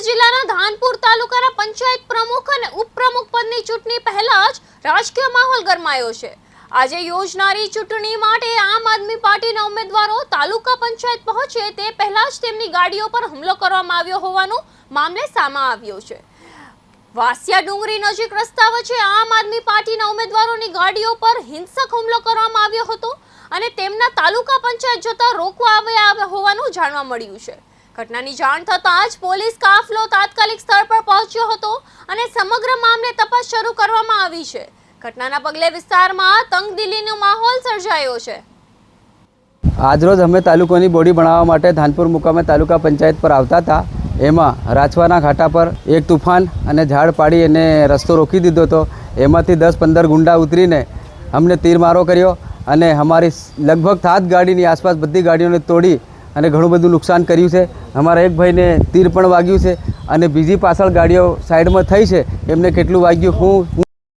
જિલ્લાના ધાનપુર તાલુકાના પંચાયત પ્રમુખ અને ઉપપ્રમુખ પદની ચૂંટણી પહેલા જ રાજકીય માહોલ ગરમાયો છે। આજે યોજનારી ચૂંટણી માટે આમ આદમી પાર્ટીના ઉમેદવારો તાલુકા પંચાયત પહોંચે તે પહેલા જ તેમની ગાડીઓ પર હુમલો કરવામાં આવ્યો હોવાનું મામલે સામે આવ્યો છે। વાસિયા ડુંગરી નજીક રસ્તા વચ્ચે આમ આદમી પાર્ટીના ઉમેદવારોની ગાડીઓ પર હિંસક હુમલો કરવામાં આવ્યો હતો અને તેમના તાલુકા પંચાયત જતા રોકવા આવ્યા હોવાનું જાણવા મળ્યું છે। ઘટનાની જાણ થતાં જ પોલીસ કાફલો તાત્કાલિક સ્થળ પર પહોંચ્યો હતો અને સમગ્ર મામલે તપાસ શરૂ કરવામાં આવી છે। ઘટનાના પગલે વિસ્તારમાં તંગદિલીનો માહોલ સર્જાયો છે। આજરોજ અમે તાલુકાની બોડી બનાવવા માટે ધાનપુર મુકામે તાલુકા પંચાયત પર આવતા હતા। એમાં રાજવાના ઘાટા પર એક તુફાન અને ઝાડ પાડી એને રસ્તો રોકી દીધો હતો। એમાંથી 10-15 ગુંડા ઉતરીને અમને તીરમારો કર્યો અને અમારી લગભગ 7 ગાડીની આસપાસ બધી ગાડીઓને તોડી અને ઘણું બધું નુકસાન કર્યું છે। અમારા એક ભાઈને તીર પણ વાગ્યું છે અને બીજી પાછળ ગાડીઓ સાઈડમાં થઈ છે, એમને કેટલું વાગ્યું